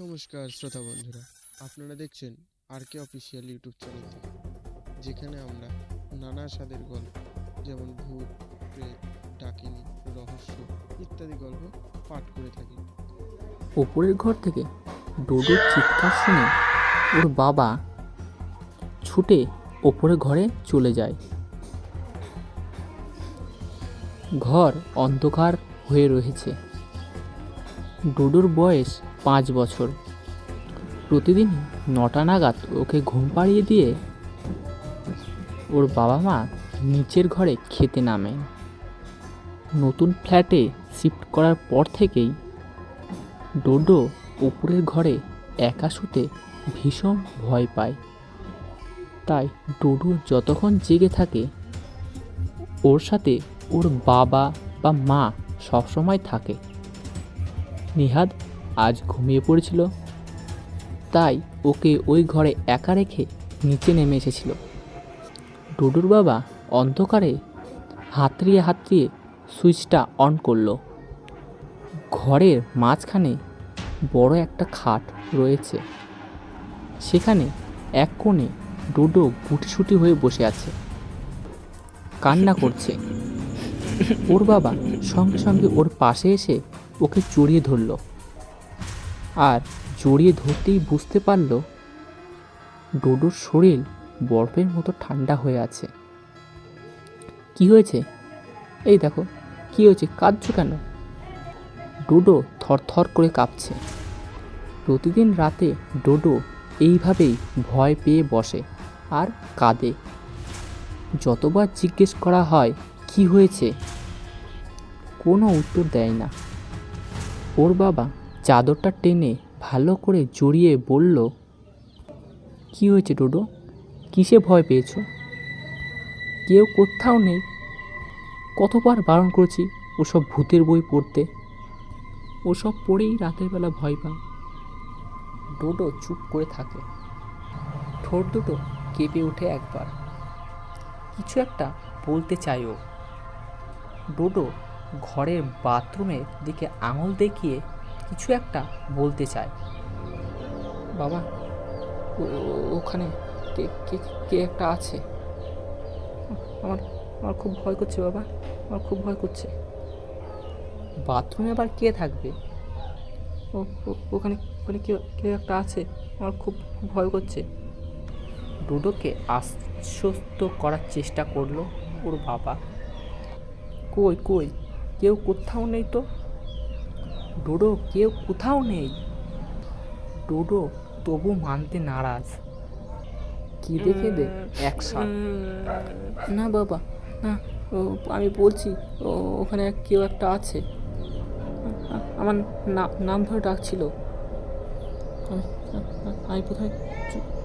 নমস্কার শ্রোতা বন্ধুরা, আপনারা দেখছেন আর কে অফিসিয়াল ইউটিউব চ্যানেল থেকে, যেখানে আমরা নানা স্বাদের গল্প যেমন ভূত, প্রেত, ডাকিনী, রহস্য ইত্যাদি গল্প পাঠ করে থাকি। ওপরের ঘর থেকে ডোডোর চিৎকার শুনে ওর বাবা ছুটে ওপরের ঘরে চলে যায়। ঘর অন্ধকার হয়ে রয়েছে। ডোডোর বয়স 5 বছর। প্রতিদিন 9টা নাগাদ ওকে ঘুম পাড়িয়ে দিয়ে ওর বাবা মা নিচের ঘরে খেতে নামেন। নতুন ফ্ল্যাটে শিফট করার পর থেকেই ডোডো উপরের ঘরে একা শুতে ভীষণ ভয় পায়। তাই ডোডো যতক্ষণ জেগে থাকে ওর সাথে ওর বাবা বা মা সবসময় থাকে। নিহাদ আজ ঘুমিয়ে পড়েছিল, তাই ওকে ওই ঘরে একা রেখে নিচে নেমে এসেছিল। ডোডোর বাবা অন্ধকারে হাতড়িয়ে হাতড়িয়ে সুইচটা অন করলো। ঘরের মাঝখানে বড় একটা খাট রয়েছে। সেখানে এক কোণে ডোডো গুটিসুটি হয়ে বসে আছে, কান্না করছে। ওর বাবা সঙ্গে সঙ্গে ওর পাশে এসে ওকে জড়িয়ে ধরল, আর জড়িয়ে ধরতেই বুঝতে পারল ডোডোর শরীর বরফের মতো ঠান্ডা হয়ে আছে। কি হয়েছে? এই দেখো, কি হয়েছে? কাঁদছো কেন? ডোডো থরথর করে কাঁপছে। প্রতিদিন রাতে ডোডো এইভাবেই ভয় পেয়ে বসে আর কাঁদে। যতবার জিজ্ঞেস করা হয় কি হয়েছে, কোনো উত্তর দেয় না। ওর বাবা চাদরটা টেনে ভালো করে জড়িয়ে বলল, কি হয়েছে ডোডো? কিসে ভয় পেয়েছো? কেউ কোথাও নেই। কতবার বারণ করেছি ওসব ভূতের বই পড়তে, ওসব পড়েই রাতের বেলা ভয় পায়। ডোডো চুপ করে থাকে। ঠোঁট দুটো কেঁপে ওঠে একবার। কিছু একটা বলতে চায় ও। ডোডো ঘরের বাথরুমের দিকে আঙুল দেখিয়ে কিছু একটা বলতে চায়। বাবা, ওখানে কে কে কে একটা আছে। আমার আমার খুব ভয় করছে বাবা, আমার খুব ভয় করছে। বাথরুমে আবার কে থাকবে? ওখানে ওখানে কেউ একটা আছে, আমার খুব ভয় করছে। ডোডোকে আশ্বস্ত করার চেষ্টা করলো ওর বাবা। কই কই, কেউ কোথাও নেই তো। ডোডো, কেউ কোথাও নেই। ডোডো তবু মানতে নারাজ। কেঁদে কেঁদে একসাথ। না বাবা, না, আমি বলছি ওখানে কেউ একটা আছে। আমার নাম ধরে ডাকছিল। আমি প্রথমে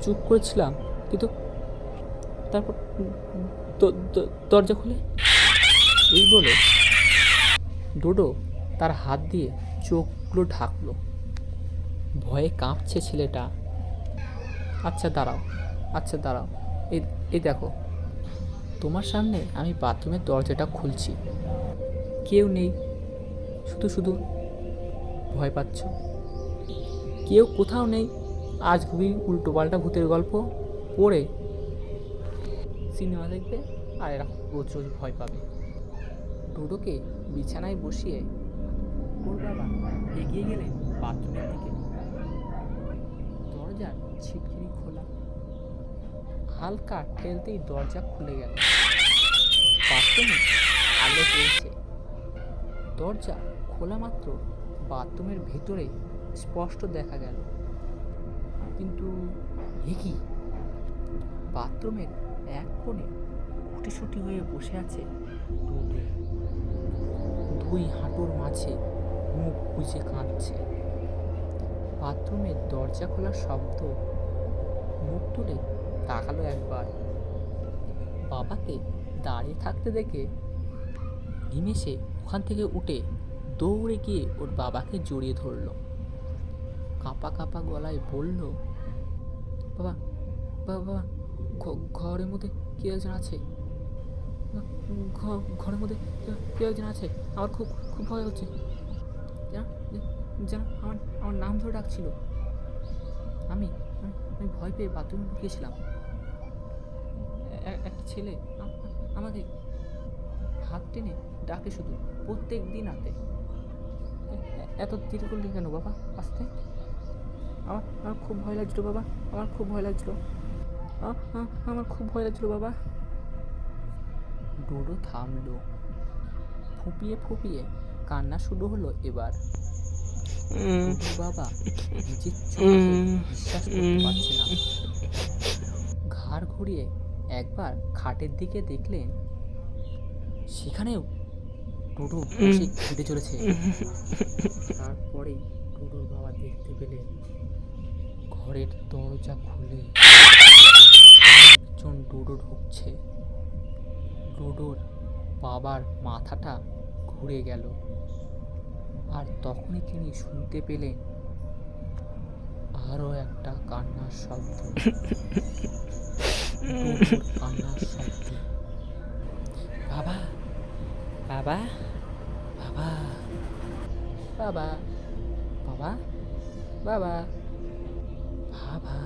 চুপ করেছিলাম, কিন্তু তারপর দরজা খুলে। এই বলে ডোডো তার হাত দিয়ে চোখগুলো ঢাকলো। ভয়ে কাঁপছে ছেলেটা। আচ্ছা দাঁড়াও, এই দেখো, তোমার সামনে আমি বাথরুমের দরজাটা খুলছি। কেউ নেই, শুধু শুধু ভয় পাচ্ছ। কেউ কোথাও নেই। আজ খুবই উল্টোপাল্টা ভূতের গল্প পড়ে সিনেমা দেখবে আর এরকম রোজ রোজ ভয় পাবে। ডোডোকে বিছানায় বসিয়ে ওর বাবা এগিয়ে গেলেন বাথরুমের দিকে। দরজার ছিটকিনি খোলা। হালকা ঠেলতেই দরজা খুলে গেল। বাথরুমে আলো জ্বলছে। দরজা খোলা মাত্র বাথরুমের ভেতরে স্পষ্ট দেখা গেল। কিন্তু এ কি? বাথরুমের এক কোণে গুটিসুটি হয়ে বসে আছে ডোডো। 2 হাঁটুর মাঝে মুখ বুজে কাঁদছে। বাথরুমের দরজা খোলার শব্দ। মুখ তুলে তাকালো একবার। বাবাকে দাঁড়িয়ে থাকতে দেখে নিমেষে ওখান থেকে উঠে দৌড়ে গিয়ে ওর বাবাকে জড়িয়ে ধরল। কাঁপা কাঁপা গলায় বলল, বাবা বাবা, ঘরের মধ্যে কেউ একজন আছে। ঘরের মধ্যে কেউ একজন আছে, আমার খুব খুব ভয় হচ্ছে। যেন আমার নাম ধরে ডাকছিল। আমি আমি ভয় পেয়ে বাথরুমে ঢুকেছিলাম। একটা ছেলে আমাকে হাত টেনে ডাকে শুধু, প্রত্যেক দিন রাতে। এত দেরি করলি কেন বাবা আসতে? আমার খুব ভয় লাগছিল বাবা, আমার খুব ভয় লাগছিল, আমার খুব ভয় লাগছিল বাবা। ডোডো থামলো, ফুপিয়ে ফুপিয়ে কান্না শুরু হলো এবার। ডোডোর বাবা নিজের চোখে বিশ্বাস করতে পারছে না। ঘাড় ঘুরিয়ে একবার খাটের দিকে দেখলেন, সেখানেও ডোডো বসে কেঁদে চলেছে। তারপরেই ডোডোর বাবা দেখতে পেলেন ঘরের দরজা খুলে একজন ডোডো ঢুকছে। ডোডোর বাবার মাথাটা ঘুরে গেল, আর তখনই তিনি শুনতে পেলেন আরো একটা কান্নার শব্দ। ডোডোর কান্নার শব্দ। বাবা, বাবা, বাবা, বাবা, বাবা, বাবা, বাবা।